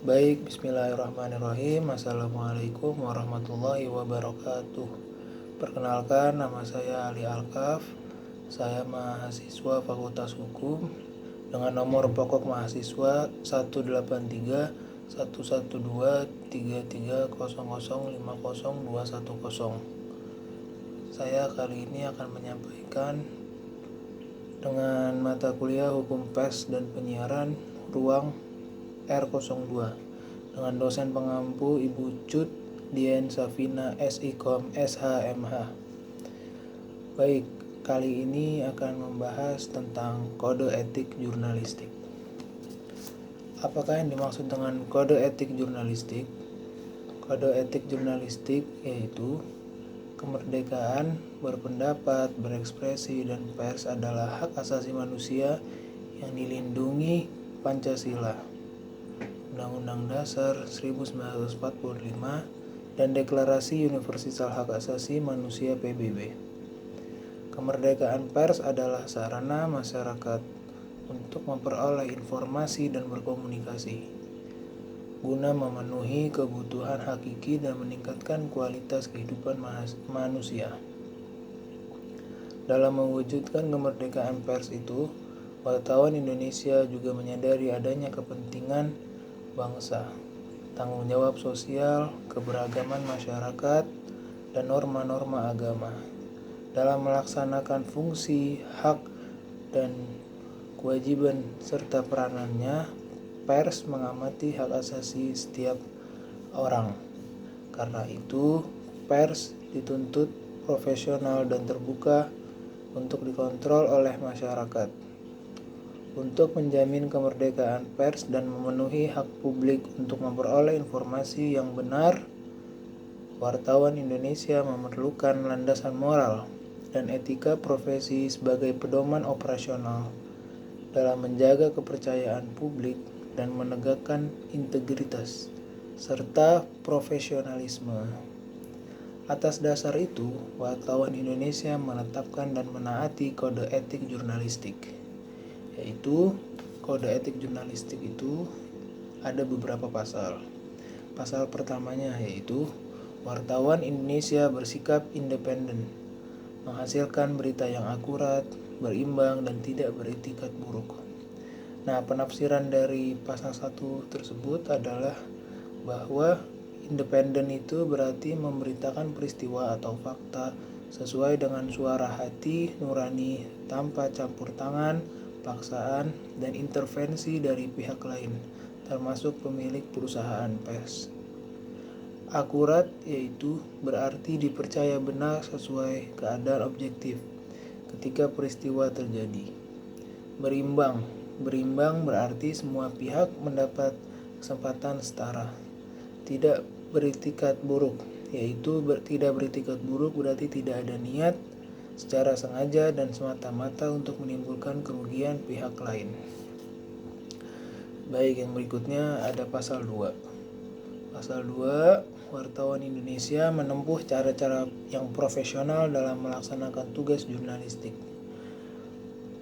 Baik, bismillahirrahmanirrahim. Assalamualaikum warahmatullahi wabarakatuh. Perkenalkan, nama saya Ali Alkaf. Saya mahasiswa Fakultas Hukum dengan nomor pokok mahasiswa 183 112 3300500210. Saya kali ini akan menyampaikan dengan mata kuliah Hukum Pers dan Penyiaran ruang R02 dengan dosen pengampu Ibu Cut Dian Safina SIKOM SHMH. Baik, kali ini akan membahas tentang kode etik jurnalistik. Apakah yang dimaksud dengan kode etik jurnalistik? Kode etik jurnalistik yaitu kemerdekaan berpendapat, berekspresi, dan pers adalah hak asasi manusia yang dilindungi Pancasila, Undang-Undang Dasar 1945, dan Deklarasi Universal Hak Asasi Manusia PBB. Kemerdekaan pers adalah sarana masyarakat untuk memperoleh informasi dan berkomunikasi, guna memenuhi kebutuhan hakiki dan meningkatkan kualitas kehidupan manusia. Dalam mewujudkan kemerdekaan pers itu, wartawan Indonesia juga menyadari adanya kepentingan bangsa, tanggung jawab sosial, keberagaman masyarakat, dan norma-norma agama. Dalam melaksanakan fungsi, hak, dan kewajiban serta peranannya, pers mengamati hak asasi setiap orang. Karena itu, pers dituntut profesional dan terbuka untuk dikontrol oleh masyarakat. Untuk menjamin kemerdekaan pers dan memenuhi hak publik untuk memperoleh informasi yang benar, wartawan Indonesia memerlukan landasan moral dan etika profesi sebagai pedoman operasional dalam menjaga kepercayaan publik dan menegakkan integritas serta profesionalisme. Atas dasar itu, wartawan Indonesia menetapkan dan menaati kode etik jurnalistik. Yaitu kode etik jurnalistik itu ada beberapa pasal. Pasal pertamanya yaitu wartawan Indonesia bersikap independen, menghasilkan berita yang akurat, berimbang, dan tidak beretikat buruk. Nah, penafsiran dari pasal 1 tersebut adalah bahwa independen itu berarti memberitakan peristiwa atau fakta sesuai dengan suara hati nurani tanpa campur tangan, paksaan, dan intervensi dari pihak lain, termasuk pemilik perusahaan pers. Akurat yaitu berarti dipercaya benar sesuai keadaan objektif ketika peristiwa terjadi. Berimbang berarti semua pihak mendapat kesempatan setara. Tidak beretikat buruk, yaitu tidak beretikat buruk berarti tidak ada niat secara sengaja dan semata-mata untuk menimbulkan kerugian pihak lain. Baik, yang berikutnya ada pasal 2. Pasal 2, wartawan Indonesia menempuh cara-cara yang profesional dalam melaksanakan tugas jurnalistik.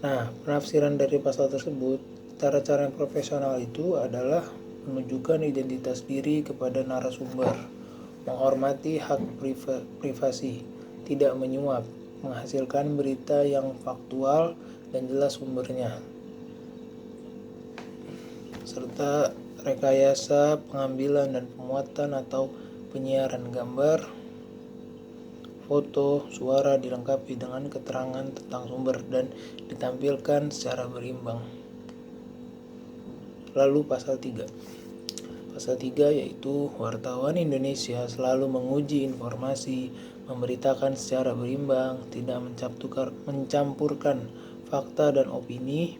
Nah, penafsiran dari pasal tersebut, cara-cara yang profesional itu adalah menunjukkan identitas diri kepada narasumber, menghormati hak privasi, tidak menyuap, menghasilkan berita yang faktual dan jelas sumbernya, serta rekayasa pengambilan dan pemuatan atau penyiaran gambar, foto, suara dilengkapi dengan keterangan tentang sumber dan ditampilkan secara berimbang. Lalu pasal 3. Pasal 3 yaitu wartawan Indonesia selalu menguji informasi, memberitakan secara berimbang, tidak mencampurkan fakta dan opini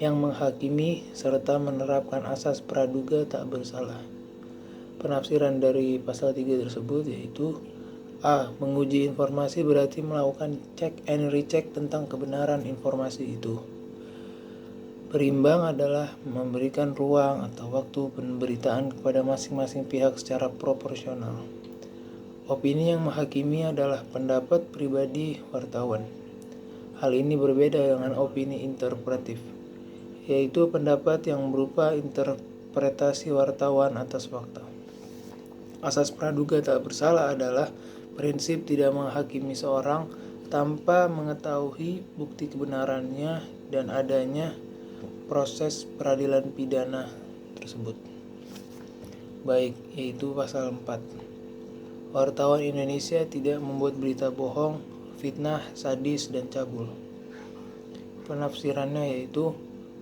yang menghakimi, serta menerapkan asas praduga tak bersalah. Penafsiran dari pasal 3 tersebut yaitu A. Menguji informasi berarti melakukan check and recheck tentang kebenaran informasi itu. Berimbang adalah memberikan ruang atau waktu pemberitaan kepada masing-masing pihak secara proporsional. Opini yang menghakimi adalah pendapat pribadi wartawan. Hal ini berbeda dengan opini interpretif, yaitu pendapat yang berupa interpretasi wartawan atas fakta. Asas praduga tak bersalah adalah prinsip tidak menghakimi seorang tanpa mengetahui bukti kebenarannya dan adanya proses peradilan pidana tersebut. Baik, yaitu pasal 4. Wartawan Indonesia tidak membuat berita bohong, fitnah, sadis, dan cabul. Penafsirannya yaitu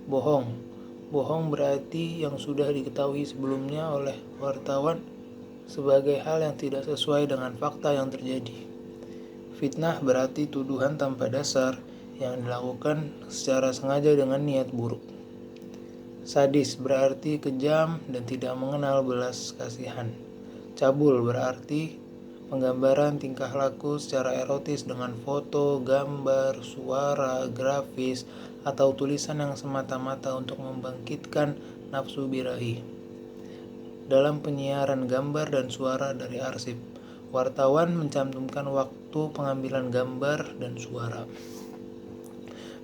bohong. Bohong berarti yang sudah diketahui sebelumnya oleh wartawan sebagai hal yang tidak sesuai dengan fakta yang terjadi. Fitnah berarti tuduhan tanpa dasar yang dilakukan secara sengaja dengan niat buruk. Sadis berarti kejam dan tidak mengenal belas kasihan. Cabul berarti penggambaran tingkah laku secara erotis dengan foto, gambar, suara, grafis, atau tulisan yang semata-mata untuk membangkitkan nafsu birahi. Dalam penyiaran gambar dan suara dari arsip, wartawan mencantumkan waktu pengambilan gambar dan suara.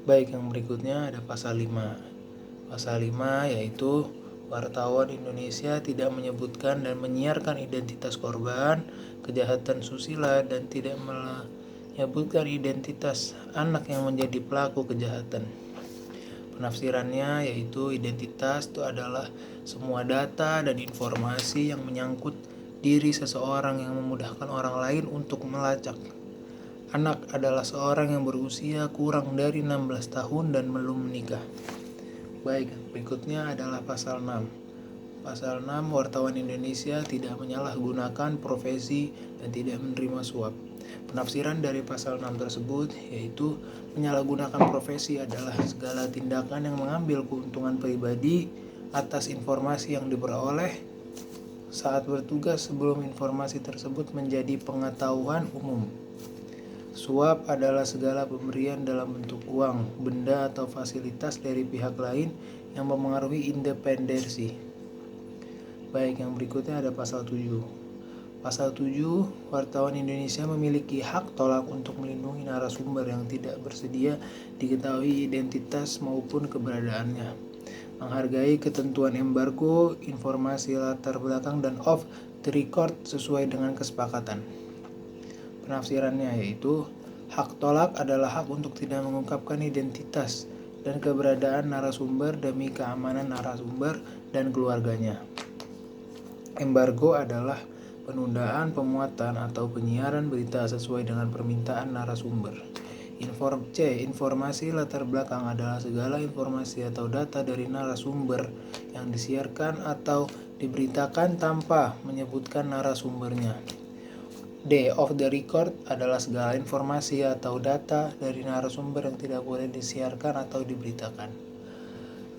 Baik, yang berikutnya ada pasal 5. Pasal 5 yaitu wartawan Indonesia tidak menyebutkan dan menyiarkan identitas korban kejahatan susila dan tidak menyebutkan identitas anak yang menjadi pelaku kejahatan. Penafsirannya yaitu identitas itu adalah semua data dan informasi yang menyangkut diri seseorang yang memudahkan orang lain untuk melacak. Anak adalah seorang yang berusia kurang dari 16 tahun dan belum menikah. Baik, berikutnya adalah pasal 6. Pasal 6, wartawan Indonesia tidak menyalahgunakan profesi dan tidak menerima suap. Penafsiran dari pasal 6 tersebut yaitu menyalahgunakan profesi adalah segala tindakan yang mengambil keuntungan pribadi atas informasi yang diperoleh saat bertugas sebelum informasi tersebut menjadi pengetahuan umum. Suap adalah segala pemberian dalam bentuk uang, benda atau fasilitas dari pihak lain yang mempengaruhi independensi. Baik, yang berikutnya ada pasal 7. Pasal 7, wartawan Indonesia memiliki hak tolak untuk melindungi narasumber yang tidak bersedia diketahui identitas maupun keberadaannya. Menghargai ketentuan embargo, informasi latar belakang dan off the record sesuai dengan kesepakatan. Penafsirannya yaitu hak tolak adalah hak untuk tidak mengungkapkan identitas dan keberadaan narasumber demi keamanan narasumber dan keluarganya. Embargo adalah penundaan pemuatan atau penyiaran berita sesuai dengan permintaan narasumber. Informasi latar belakang adalah segala informasi atau data dari narasumber yang disiarkan atau diberitakan tanpa menyebutkan narasumbernya. D. Off the record adalah segala informasi atau data dari narasumber yang tidak boleh disiarkan atau diberitakan.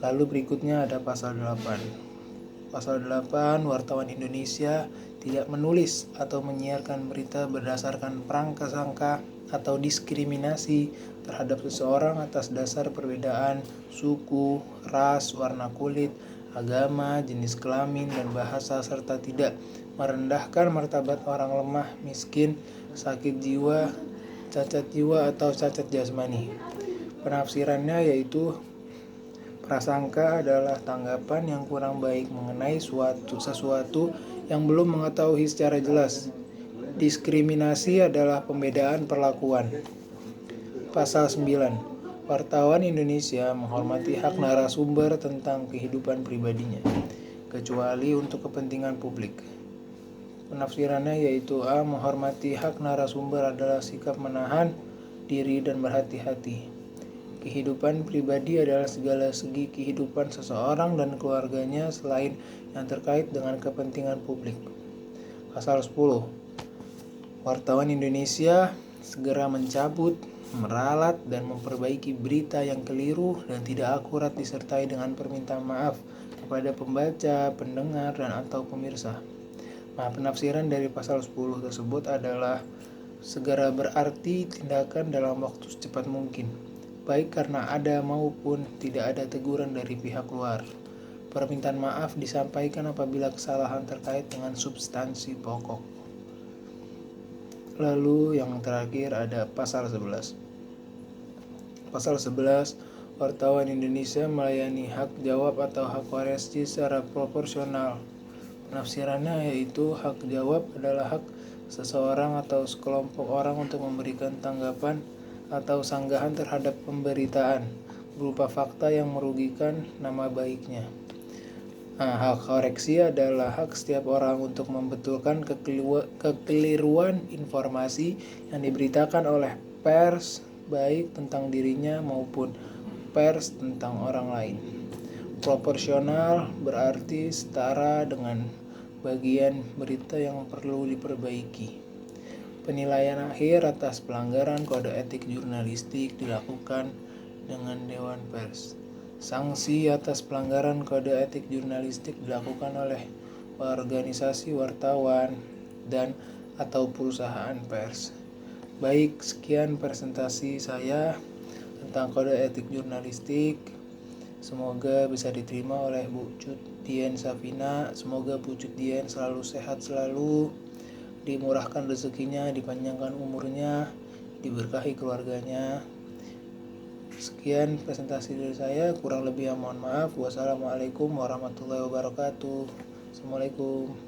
Lalu berikutnya ada pasal 8. Pasal 8, wartawan Indonesia tidak menulis atau menyiarkan berita berdasarkan prasangka atau diskriminasi terhadap seseorang atas dasar perbedaan suku, ras, warna kulit, agama, jenis kelamin, dan bahasa, serta tidak merendahkan martabat orang lemah, miskin, sakit jiwa, cacat jiwa, atau cacat jasmani. Penafsirannya yaitu prasangka adalah tanggapan yang kurang baik mengenai sesuatu yang belum mengetahui secara jelas. Diskriminasi adalah pembedaan perlakuan. Pasal 9. Wartawan Indonesia menghormati hak narasumber tentang kehidupan pribadinya, kecuali untuk kepentingan publik. Penafsirannya yaitu A. Menghormati hak narasumber adalah sikap menahan diri dan berhati-hati. Kehidupan pribadi adalah segala segi kehidupan seseorang dan keluarganya selain yang terkait dengan kepentingan publik. Pasal 10. Wartawan Indonesia segera mencabut, meralat, dan memperbaiki berita yang keliru dan tidak akurat disertai dengan permintaan maaf kepada pembaca, pendengar, dan atau pemirsa. Penafsiran dari pasal 10 tersebut adalah segera berarti tindakan dalam waktu secepat mungkin, baik karena ada maupun tidak ada teguran dari pihak luar. Permintaan maaf disampaikan apabila kesalahan terkait dengan substansi pokok. Lalu yang terakhir ada pasal 11. Pasal 11, wartawan Indonesia melayani hak jawab atau hak koreksi secara proporsional. Penafsirannya yaitu hak jawab adalah hak seseorang atau sekelompok orang untuk memberikan tanggapan atau sanggahan terhadap pemberitaan berupa fakta yang merugikan nama baiknya. Hak koreksi adalah hak setiap orang untuk membetulkan kekeliruan informasi yang diberitakan oleh pers, baik tentang dirinya maupun pers tentang orang lain. Proporsional berarti setara dengan bagian berita yang perlu diperbaiki. Penilaian akhir atas pelanggaran kode etik jurnalistik dilakukan dengan Dewan Pers. Sanksi atas pelanggaran kode etik jurnalistik dilakukan oleh organisasi wartawan dan atau perusahaan pers. Baik, sekian presentasi saya tentang kode etik jurnalistik. Semoga bisa diterima oleh Bu Cut Dian Safina. Semoga Bu Cut Dian selalu sehat selalu, dimurahkan rezekinya, dipanjangkan umurnya, diberkahi keluarganya. Sekian presentasi dari saya, kurang lebih mohon maaf. Wassalamualaikum warahmatullahi wabarakatuh. Assalamualaikum.